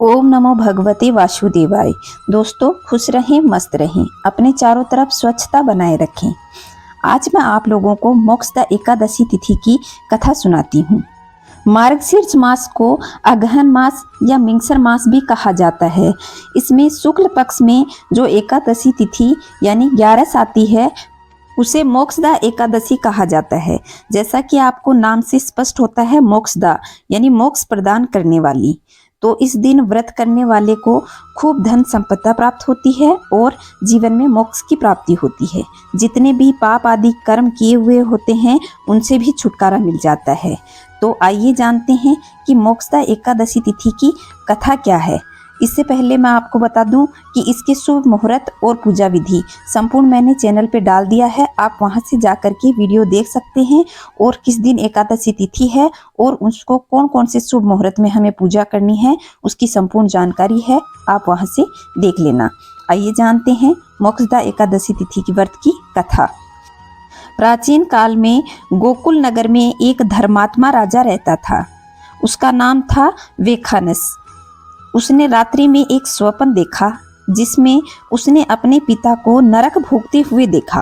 ओम नमो भगवते वासुदेवाय। दोस्तों खुश रहें, मस्त रहें, अपने चारों तरफ स्वच्छता बनाए रखें। आज मैं आप लोगों को मोक्षदा एकादशी तिथि की कथा सुनाती हूँ। मार्गशीर्ष मास को अगहन मास या मिंगसर मास भी कहा जाता है। इसमें शुक्ल पक्ष में जो एकादशी तिथि यानी 11 आती है उसे मोक्षदा एकादशी कहा जाता है। जैसा कि आपको नाम से स्पष्ट होता है, मोक्षदा यानी मोक्ष प्रदान करने वाली। तो इस दिन व्रत करने वाले को खूब धन संपदा प्राप्त होती है और जीवन में मोक्ष की प्राप्ति होती है। जितने भी पाप आदि कर्म किए हुए होते हैं उनसे भी छुटकारा मिल जाता है। तो आइए जानते हैं कि मोक्षदा एकादशी तिथि की कथा क्या है। इससे पहले मैं आपको बता दूं कि इसके शुभ मुहूर्त और पूजा विधि संपूर्ण मैंने चैनल पे डाल दिया है। आप वहां से जाकर के वीडियो देख सकते हैं और किस दिन एकादशी तिथि है और उसको कौन कौन से शुभ मुहूर्त में हमें पूजा करनी है उसकी संपूर्ण जानकारी है, आप वहां से देख लेना। आइए जानते हैं मोक्षदा एकादशी तिथि की व्रत की कथा। प्राचीन काल में गोकुल नगर में एक धर्मात्मा राजा रहता था। उसका नाम था वेखानस। उसने रात्रि में एक स्वप्न देखा जिसमें उसने अपने पिता को नरक भोगते हुए देखा।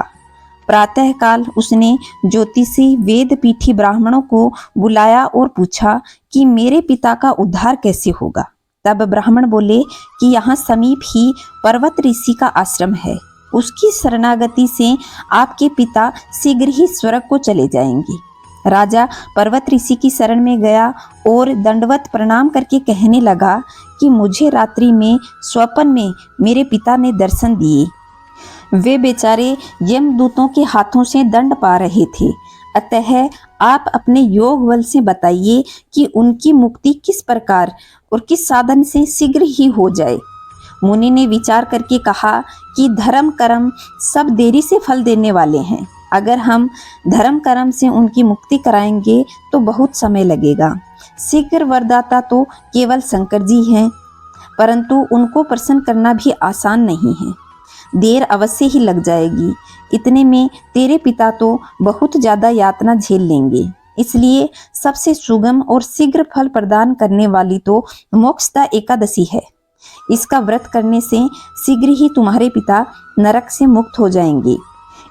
प्रातःकाल उसने ज्योतिषी वेद पीठी ब्राह्मणों को बुलाया और पूछा कि मेरे पिता का उद्धार कैसे होगा। तब ब्राह्मण बोले कि यहाँ समीप ही पर्वत ऋषि का आश्रम है, उसकी शरणागति से आपके पिता शीघ्र ही स्वर्ग को चले जाएंगे। राजा पर्वत ऋषि की शरण में गया और दंडवत प्रणाम करके कहने लगा कि मुझे रात्रि में स्वप्न में मेरे पिता ने दर्शन दिए। वे बेचारे यमदूतों के हाथों से दंड पा रहे थे, अतः आप अपने योग बल से बताइए कि उनकी मुक्ति किस प्रकार और किस साधन से शीघ्र ही हो जाए। मुनि ने विचार करके कहा कि धर्म कर्म सब देरी से फल देने वाले हैं। अगर हम धर्म कर्म से उनकी मुक्ति कराएंगे तो बहुत समय लगेगा। शीघ्र वरदाता तो केवल शंकर जी हैं, परंतु उनको प्रसन्न करना भी आसान नहीं है। देर अवश्य ही लग जाएगी। इतने में तेरे पिता तो बहुत ज्यादा यातना झेल लेंगे। इसलिए सबसे सुगम और शीघ्र फल प्रदान करने वाली तो मोक्षदा एकादशी है। इसका व्रत करने से शीघ्र ही तुम्हारे पिता नरक से मुक्त हो जाएंगे।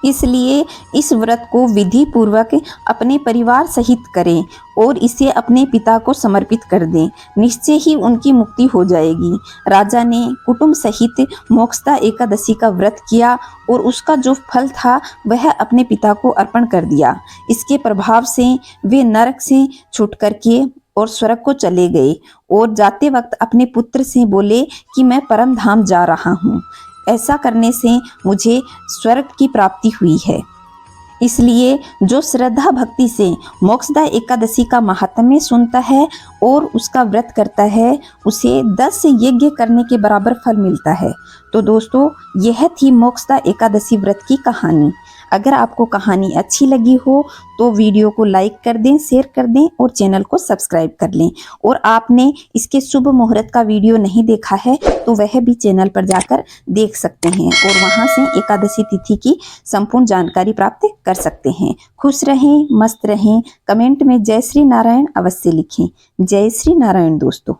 इसलिए इस व्रत को विधि पूर्वक अपने परिवार सहित करें और इसे अपने पिता को समर्पित कर दें। निश्चय ही उनकी मुक्ति हो जाएगी। राजा ने कुटुंब सहित मोक्षदा एकादशी का व्रत किया और उसका जो फल था वह अपने पिता को अर्पण कर दिया। इसके प्रभाव से वे नरक से छूट करके और स्वर्ग को चले गए और जाते वक्त अपने पुत्र से बोले कि मैं परम धाम जा रहा हूँ। ऐसा करने से मुझे स्वर्ग की प्राप्ति हुई है। इसलिए जो श्रद्धा भक्ति से मोक्षदा एकादशी का महात्म्य सुनता है और उसका व्रत करता है उसे 10 यज्ञ करने के बराबर फल मिलता है। तो दोस्तों यह थी मोक्षदा एकादशी व्रत की कहानी। अगर आपको कहानी अच्छी लगी हो तो वीडियो को लाइक कर दें, शेयर कर दें और चैनल को सब्सक्राइब कर लें। और आपने इसके शुभ मुहूर्त का वीडियो नहीं देखा है तो वह भी चैनल पर जाकर देख सकते हैं और वहां से एकादशी तिथि की संपूर्ण जानकारी प्राप्त कर सकते हैं। खुश रहें, मस्त रहें। कमेंट में जय श्री नारायण अवश्य लिखें। जय श्री नारायण दोस्तों।